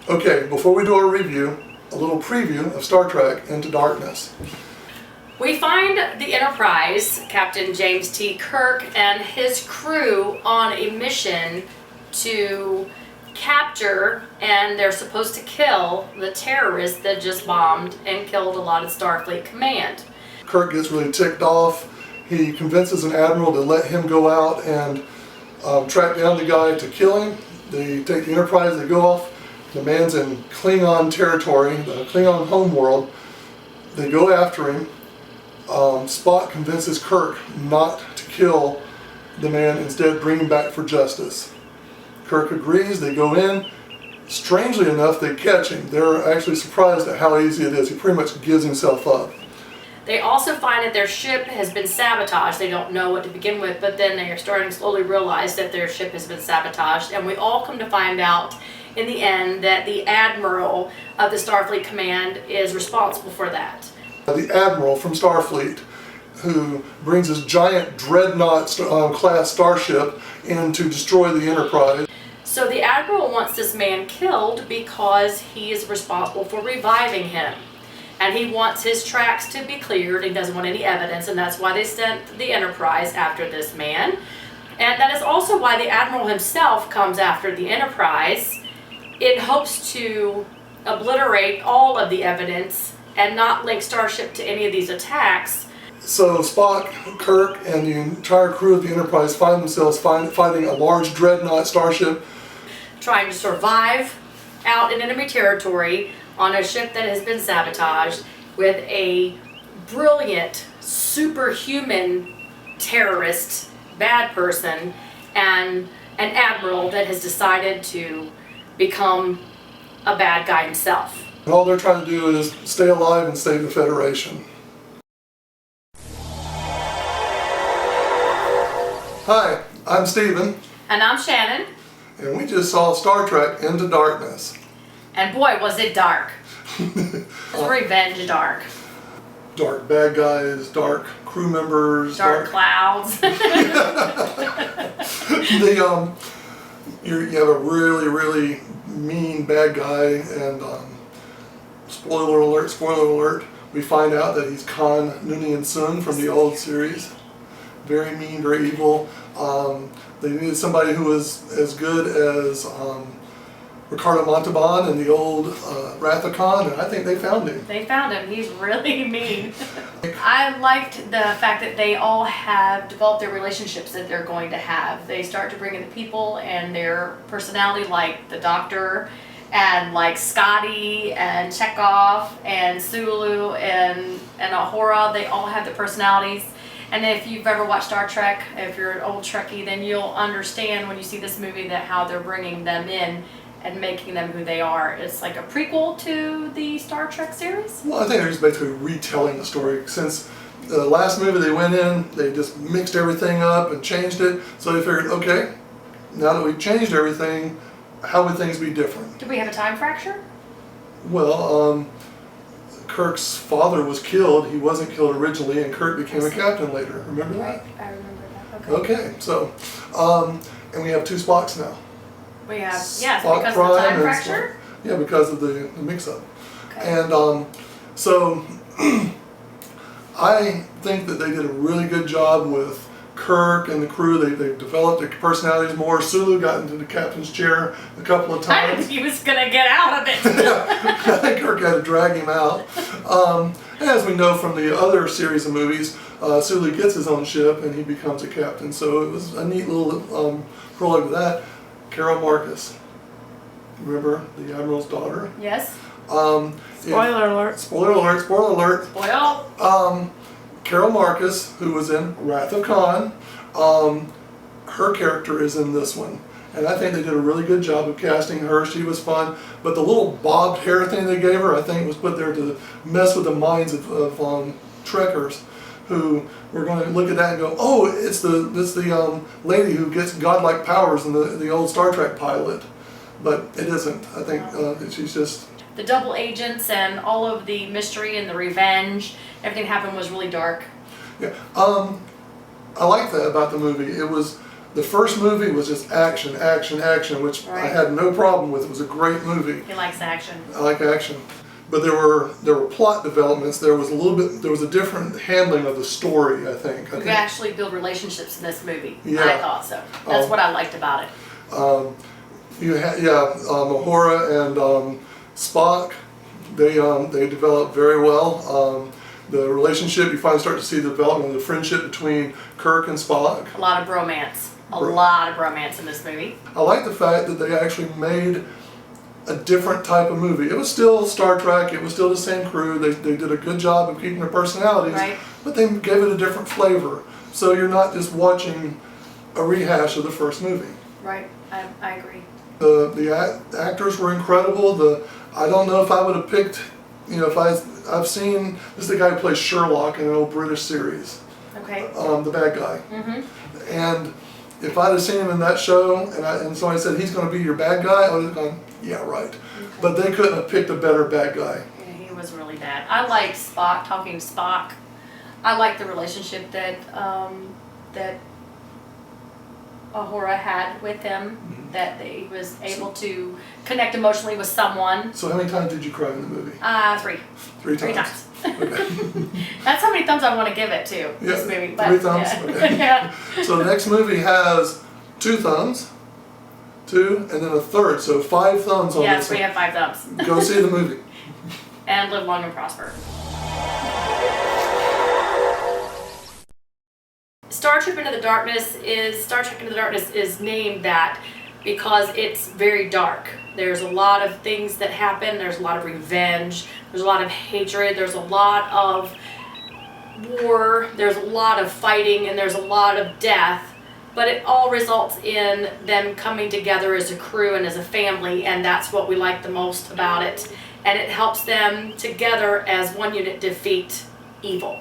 Okay, before we do our review, a little preview of Star Trek Into Darkness. We find the Enterprise, Captain James T. Kirk, and his crew on a mission to capture, and they're supposed to kill, the terrorists that just bombed and killed a lot of Starfleet Command. Kirk gets really ticked off. He convinces an admiral to let him go out and track down the guy to kill him. They take the Enterprise, they go off. The man's in Klingon territory, the Klingon homeworld. They go after him. Spock convinces Kirk not to kill the man, instead bring him back for justice. Kirk agrees, they go in. Strangely enough, they catch him. They're actually surprised at how easy it is. He pretty much gives himself up. They also find that their ship has been sabotaged. They don't know what to begin with, but then they are starting to slowly realize that their ship has been sabotaged. And we all come to find out in the end that the Admiral of the Starfleet Command is responsible for that. The Admiral from Starfleet, who brings his giant dreadnought class starship in to destroy the Enterprise. So the Admiral wants this man killed because he is responsible for reviving him. And he wants his tracks to be cleared. He doesn't want any evidence, and that's why they sent the Enterprise after this man. And that is also why the Admiral himself comes after the Enterprise in hopes to obliterate all of the evidence and not link Starship to any of these attacks. So Spock, Kirk, and the entire crew of the Enterprise find themselves fighting a large dreadnought starship. Trying to survive out in enemy territory on a ship that has been sabotaged with a brilliant, superhuman terrorist, bad person, and an admiral that has decided to become a bad guy himself. And all they're trying to do is stay alive and save the Federation. Hi, I'm Steven. And I'm Shannon. And we just saw Star Trek Into Darkness. And boy, was it dark. It's revenge dark. Dark bad guys, dark crew members. Dark clouds. You have a really mean bad guy, and spoiler alert, we find out that he's Khan Noonien Sun from the old series. Very mean, very evil. They needed somebody who was as good as Ricardo Montalban in the old Wrath of Khan, and I think they found him. They found him. He's really mean. I liked the fact that they all have developed their relationships that they're going to have. They start to bring in the people and their personality, like the Doctor, and like Scotty and Chekhov and Sulu and Ahura. They all have their personalities. And if you've ever watched Star Trek, if you're an old Trekkie, then you'll understand when you see this movie that how they're bringing them in and making them who they are. It's like a prequel to the Star Trek series. Well, I think they're just basically retelling the story. Since the last movie they went in, they just mixed everything up and changed it. So they figured, okay, now that we've changed everything, how would things be different? Do we have a time fracture? Well, Kirk's father was killed. He wasn't killed originally, and Kirk became a captain later. Remember that? I remember that. Okay. Okay, so, and we have two Spocks now. We have, yes, Spock because Prime of the time and fracture? Spock, yeah, because of the mix-up. Okay. And so, I think that they did a really good job with Kirk and the crew. They developed their personalities more. Sulu got into the captain's chair a couple of I times. didn't think he was going to get out of it. I think Kirk had to drag him out. As we know from the other series of movies, Sulu gets his own ship and he becomes a captain. So it was a neat little prologue to that. Carol Marcus, remember the Admiral's daughter? Yes. Spoiler alert. Spoiler alert, spoiler alert. Spoil. Carol Marcus, who was in Wrath of Khan, her character is in this one. And I think they did a really good job of casting her. She was fun. But the little bobbed hair thing they gave her, I think was put there to mess with the minds of Trekkers, who were going to look at that and go, oh, it's the lady who gets godlike powers in the old Star Trek pilot. But it isn't. I think she's just... The double agents and all of the mystery and the revenge, everything happened was really dark. Yeah. I like that about the movie. It was The first movie was just action, action, action, which I Right. had no problem with. It was a great movie. He likes action. I like action. But there were plot developments. There was a different handling of the story, I think. You actually build relationships in this movie. Yeah. I thought so. That's what I liked about it. Uhura and Spock, they developed very well. The relationship, you finally start to see the development of the friendship between Kirk and Spock. A lot of bromance. A lot of bromance in this movie. I like the fact that they actually made a different type of movie. It was still Star Trek, it was still the same crew, they did a good job of keeping their personalities, Right. but they gave it a different flavor. So you're not just watching a rehash of the first movie. Right. I agree. The actors were incredible. I don't know if I would have picked, if I've seen, this is the guy who plays Sherlock in an old British series, Okay. the bad guy. Mm-hmm. And if I'd have seen him in that show and somebody said he's going to be your bad guy, I would have gone, yeah, right. Okay. But they couldn't have picked a better bad guy. Yeah, he was really bad. I liked Spock, talking to Spock. I liked the relationship that Uhura had with him, that he was able to connect emotionally with someone. So how many times did you cry in the movie? 3. 3 times. 3 times. Okay. That's how many thumbs I want to give it to, this Yeah, movie. 3 thumbs? Yeah. Okay. Yeah. So the next movie has 2 thumbs, 2, and then a third. So 5 thumbs on Yes, this we one. have 5 thumbs. Go see the movie. And live long and prosper. Star Trek Into the Darkness is named that because it's very dark. There's a lot of things that happen. There's a lot of revenge. There's a lot of hatred. There's a lot of war. There's a lot of fighting, and there's a lot of death. But it all results in them coming together as a crew and as a family, and that's what we like the most about it. And it helps them together as one unit defeat evil.